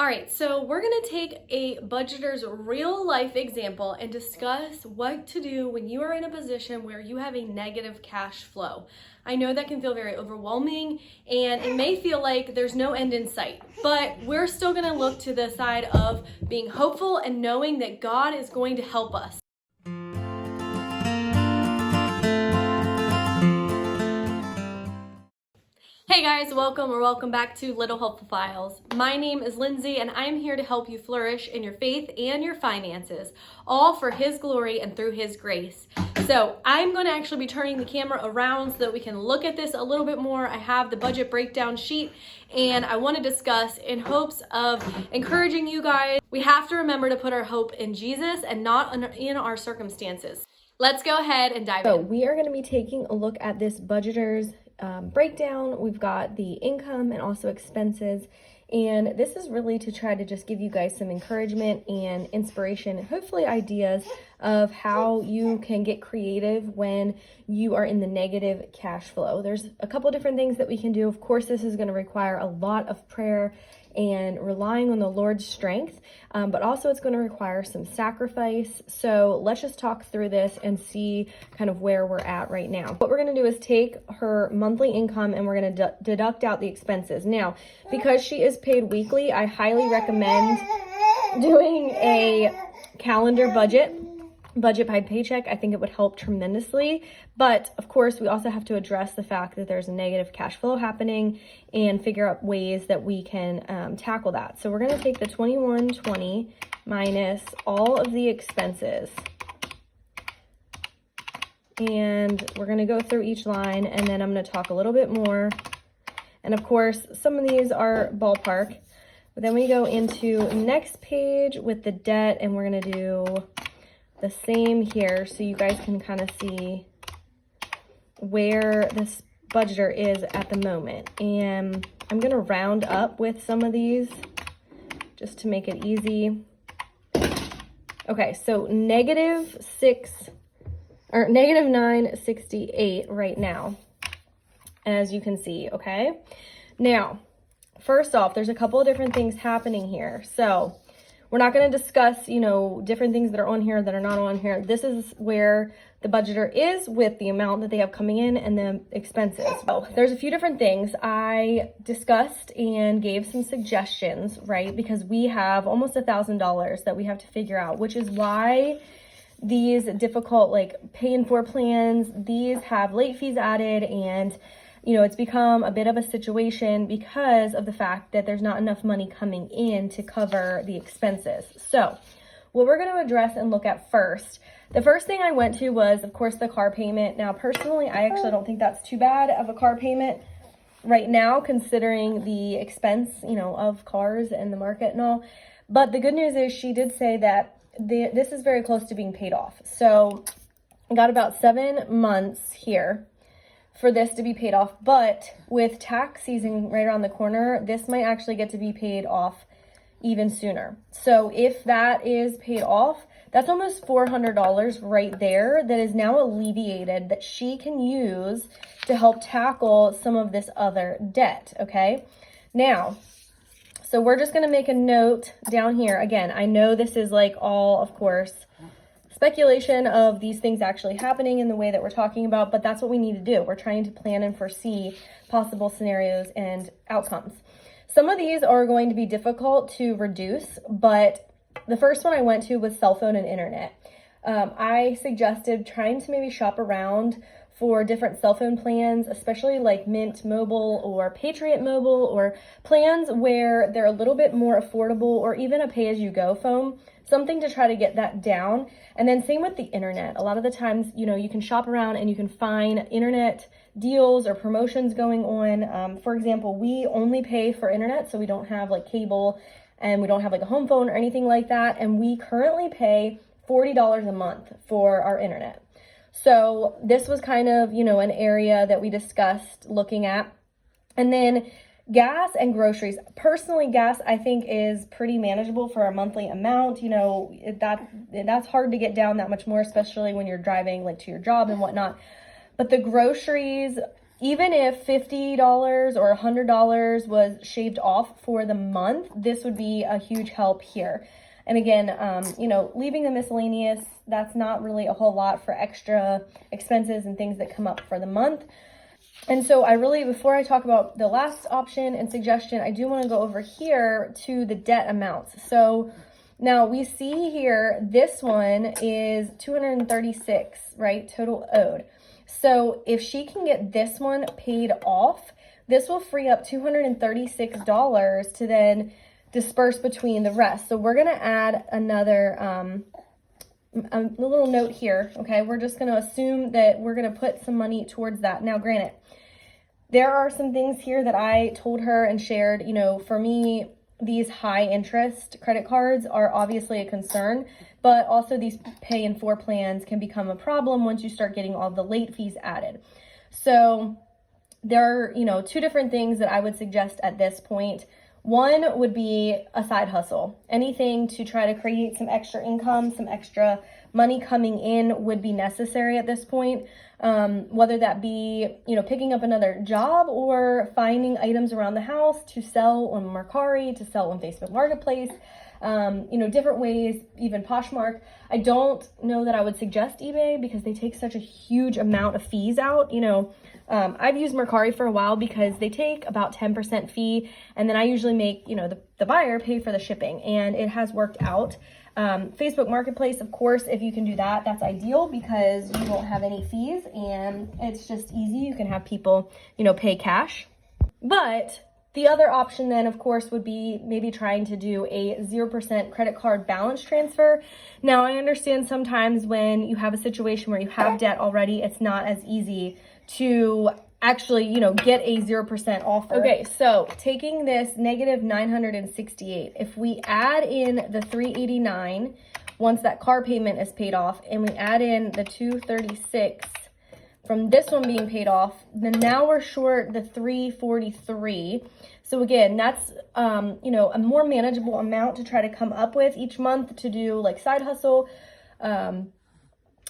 right, so we're gonna take a budgeter's real life example and discuss what to do when you are in a position where you have a negative cash flow. I know that can feel very overwhelming and it may feel like there's no end in sight, but we're still gonna look to the side of being hopeful and knowing that God is going to help us. Hey guys, welcome back to Little Helpful Files. My name is Lindsay and I'm here to help you flourish in your faith and your finances, all for His glory and through His grace. So I'm going to actually be turning the camera around so that we can look at this a little bit more. I have the budget breakdown sheet and I want to discuss in hopes of encouraging you guys. We have to remember to put our hope in Jesus and not in our circumstances. Let's go ahead and dive in. So we are going to be taking a look at this budgeter's breakdown. We've got the income and also expenses, and this is really to try to just give you guys some encouragement and inspiration and hopefully ideas of how you can get creative when you are in the negative cash flow. There's a couple different things that we can do. Of course, this is going to require a lot of prayer and relying on the Lord's strength, but also it's going to require some sacrifice. So let's just talk through this and see kind of where we're at right now. What we're going to do is take her monthly income and we're going to deduct out the expenses. Now, because she is paid weekly, I highly recommend doing a calendar budget by paycheck. I think it would help tremendously. But of course, we also have to address the fact that there's a negative cash flow happening and figure out ways that we can tackle that. So we're going to take the $2120 minus all of the expenses. And we're going to go through each line and then I'm going to talk a little bit more. And of course, some of these are ballpark. But then we go into next page with the debt and we're going to do the same here so you guys can kind of see where this budgeter is at the moment. And I'm going to round up with some of these just to make it easy. Okay, so negative 968 right now, as you can see. Okay, now first off, there's a couple of different things happening here. So we're not going to discuss, different things that are on here that are not on here. This is where the budgeter is with the amount that they have coming in and the expenses. So there's a few different things I discussed and gave some suggestions, right? Because we have almost $1,000 that we have to figure out, which is why these difficult pay in 4 plans, these have late fees added, and it's become a bit of a situation because of the fact that there's not enough money coming in to cover the expenses. So what we're going to address and look at first, the first thing I went to was, of course, the car payment. Now, personally, I actually don't think that's too bad of a car payment right now, considering the expense, of cars and the market and all. But the good news is she did say that this is very close to being paid off. So I got about 7 months here for this to be paid off, but with tax season right around the corner, this might actually get to be paid off even sooner. So if that is paid off, that's almost $400 right there that is now alleviated that she can use to help tackle some of this other debt, okay? Now, so we're just gonna make a note down here. Again, I know this is all, of course, speculation of these things actually happening in the way that we're talking about, but that's what we need to do. We're trying to plan and foresee possible scenarios and outcomes. Some of these are going to be difficult to reduce, but the first one I went to was cell phone and internet. I suggested trying to maybe shop around for different cell phone plans, especially like Mint Mobile or Patriot Mobile, or plans where they're a little bit more affordable, or even a pay-as-you-go phone, something to try to get that down. And then same with the internet. A lot of the times, you can shop around and you can find internet deals or promotions going on. For example, we only pay for internet, so we don't have cable and we don't have a home phone or anything like that. And we currently pay $40 a month for our internet. So this was kind of, an area that we discussed looking at. And then gas and groceries. Personally, gas I think is pretty manageable for a monthly amount. That's hard to get down that much more, especially when you're driving to your job and whatnot. But the groceries, even if $50 or $100 was shaved off for the month, this would be a huge help here. And again, leaving the miscellaneous, that's not really a whole lot for extra expenses and things that come up for the month. And so before I talk about the last option and suggestion, I do want to go over here to the debt amounts. So now we see here, this one is $236, right? Total owed. So if she can get this one paid off, this will free up $236 to then disperse between the rest. So we're going to add another, a little note here. Okay. We're just going to assume that we're going to put some money towards that. Now, granted, there are some things here that I told her and shared, for me, these high interest credit cards are obviously a concern, but also these pay in 4 plans can become a problem once you start getting all the late fees added. So there are, 2 different things that I would suggest at this point. One would be a side hustle. Anything to try to create some extra income, some extra money coming in would be necessary at this point. Whether that be, picking up another job or finding items around the house to sell on Mercari, to sell on Facebook Marketplace, different ways, even Poshmark. I don't know that I would suggest eBay because they take such a huge amount of fees out. I've used Mercari for a while because they take about 10% fee, and then I usually make, the buyer pay for the shipping, and it has worked out. Facebook Marketplace, of course, if you can do that, that's ideal because you won't have any fees and it's just easy. You can have people, pay cash. But the other option then, of course, would be maybe trying to do a 0% credit card balance transfer. Now, I understand sometimes when you have a situation where you have debt already, it's not as easy to actually, get a 0% offer. Okay, so taking this negative 968, if we add in the 389 once that car payment is paid off, and we add in the 236 from this one being paid off, then now we're short the 343. So again, that's a more manageable amount to try to come up with each month to do like side hustle.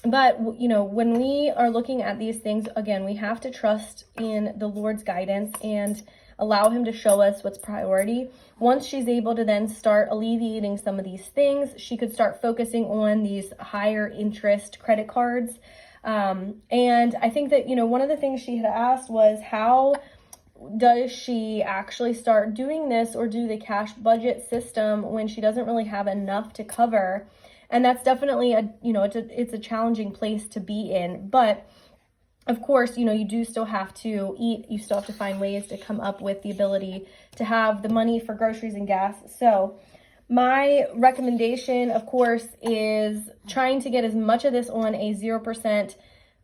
But, when we are looking at these things, again, we have to trust in the Lord's guidance and allow him to show us what's priority. Once she's able to then start alleviating some of these things, she could start focusing on these higher interest credit cards. And I think that, one of the things she had asked was, how does she actually start doing this or do the cash budget system when she doesn't really have enough to cover? And that's definitely it's a challenging place to be in. But of course, you do still have to eat. You still have to find ways to come up with the ability to have the money for groceries and gas. So my recommendation, of course, is trying to get as much of this on a 0%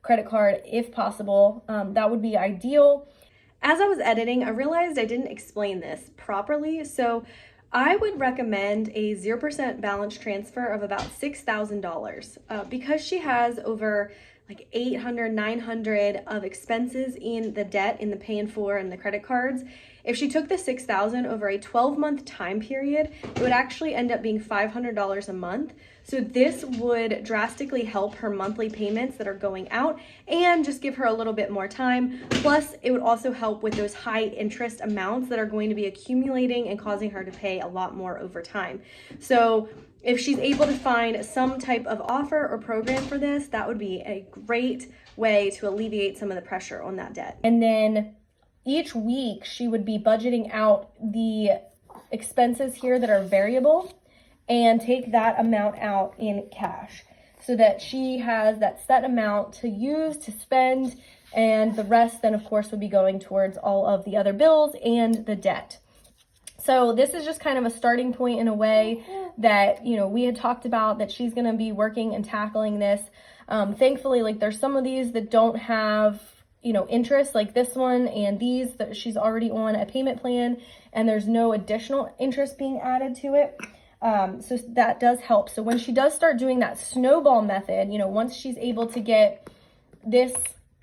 credit card if possible. That would be ideal. As I was editing, I realized I didn't explain this properly. So I would recommend a 0% balance transfer of about $6,000 because she has over like 800, 900 of expenses in the debt, in the pay in 4 and the credit cards. If she took the $6,000 over a 12-month time period, it would actually end up being $500 a month. So this would drastically help her monthly payments that are going out and just give her a little bit more time. Plus, it would also help with those high interest amounts that are going to be accumulating and causing her to pay a lot more over time. So if she's able to find some type of offer or program for this, that would be a great way to alleviate some of the pressure on that debt. And then each week she would be budgeting out the expenses here that are variable and take that amount out in cash so that she has that set amount to use, to spend, and the rest then of course would be going towards all of the other bills and the debt. So this is just kind of a starting point in a way that, we had talked about that she's going to be working and tackling this. Thankfully, like there's some of these that don't have, interest like this one, and these that she's already on a payment plan and there's no additional interest being added to it. So that does help. So when she does start doing that snowball method, once she's able to get this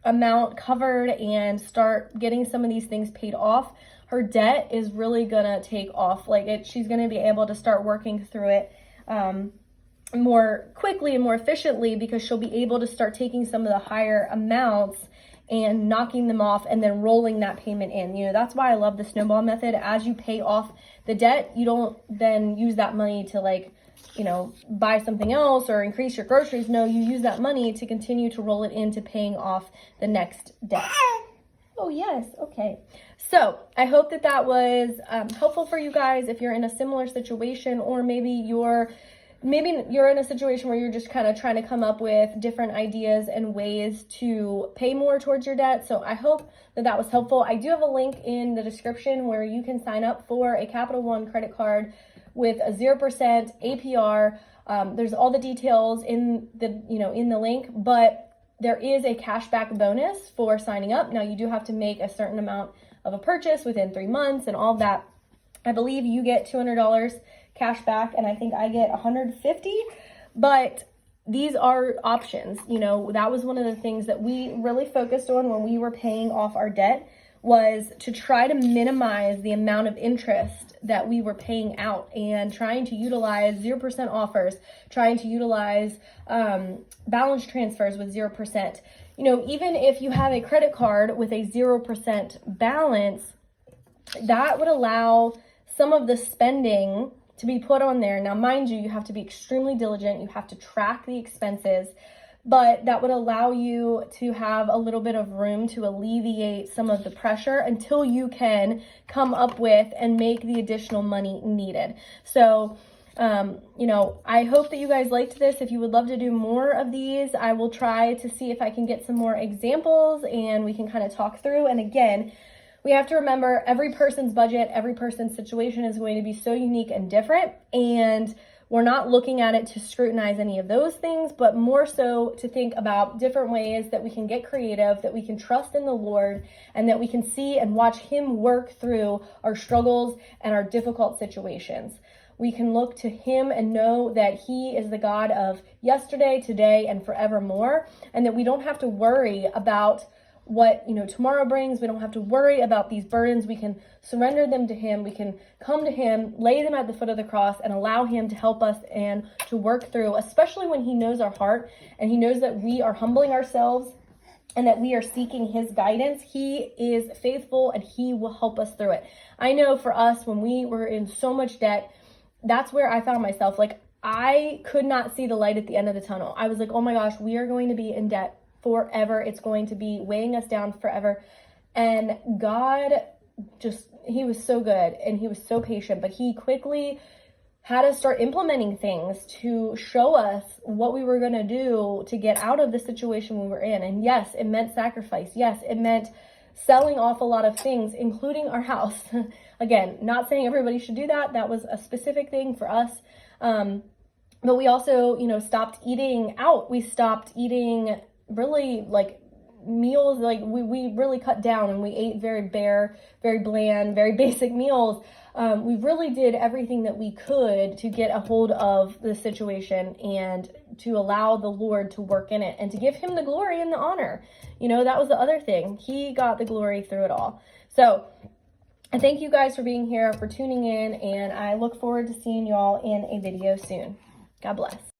amount covered and start getting some of these things paid off, her debt is really gonna take off. She's gonna be able to start working through it more quickly and more efficiently because she'll be able to start taking some of the higher amounts and knocking them off and then rolling that payment in. You know, that's why I love the snowball method. As you pay off the debt, you don't then use that money to like, you know, buy something else or increase your groceries. No, you use that money to continue to roll it into paying off the next debt. Oh, yes. Okay. So I hope that that was helpful for you guys if you're in a similar situation, or maybe you're in a situation where you're just kind of trying to come up with different ideas and ways to pay more towards your debt. So I hope that that was helpful. I do have a link in the description where you can sign up for a Capital One credit card with a 0% APR. There's all the details in the link, but there is a cashback bonus for signing up. Now you do have to make a certain amount of a purchase within 3 months and all of that. I believe you get $200 cash back, and I think I get $150, but these are options. You know, that was one of the things that we really focused on when we were paying off our debt, was to try to minimize the amount of interest that we were paying out, and trying to utilize 0% offers, trying to utilize balance transfers with 0%. You know, even if you have a credit card with a 0% balance, that would allow some of the spending to be put on there. Now, mind you, you have to be extremely diligent. You have to track the expenses, but that would allow you to have a little bit of room to alleviate some of the pressure until you can come up with and make the additional money needed. So, you know, I hope that you guys liked this. If you would love to do more of these, I will try to see if I can get some more examples and we can kind of talk through. And again, we have to remember every person's budget, every person's situation is going to be so unique and different. And we're not looking at it to scrutinize any of those things, but more so to think about different ways that we can get creative, that we can trust in the Lord, and that we can see and watch Him work through our struggles and our difficult situations. We can look to Him and know that He is the God of yesterday, today, and forevermore, and that we don't have to worry about what, you know, tomorrow brings. We don't have to worry about these burdens. We can surrender them to Him. We can come to Him, lay them at the foot of the cross, and allow Him to help us and to work through, especially when He knows our heart and He knows that we are humbling ourselves and that we are seeking His guidance. He is faithful and He will help us through it. I know for us, when we were in so much debt, that's where I found myself. Like, I could not see the light at the end of the tunnel. I was like, oh my gosh, we are going to be in debt forever. It's going to be weighing us down forever. And God He was so good and He was so patient, but He quickly had us start implementing things to show us what we were going to do to get out of the situation we were in. And yes, it meant sacrifice. Yes, it meant selling off a lot of things, including our house. Again, not saying everybody should do that. That was a specific thing for us. But we also, you know, stopped eating out. We stopped eating really like meals. Like we really cut down and we ate very bare, very bland, very basic meals. We really did everything that we could to get a hold of the situation and to allow the Lord to work in it and to give Him the glory and the honor. You know, that was the other thing. He got the glory through it all. So I thank you guys for being here, for tuning in, and I look forward to seeing y'all in a video soon. God bless.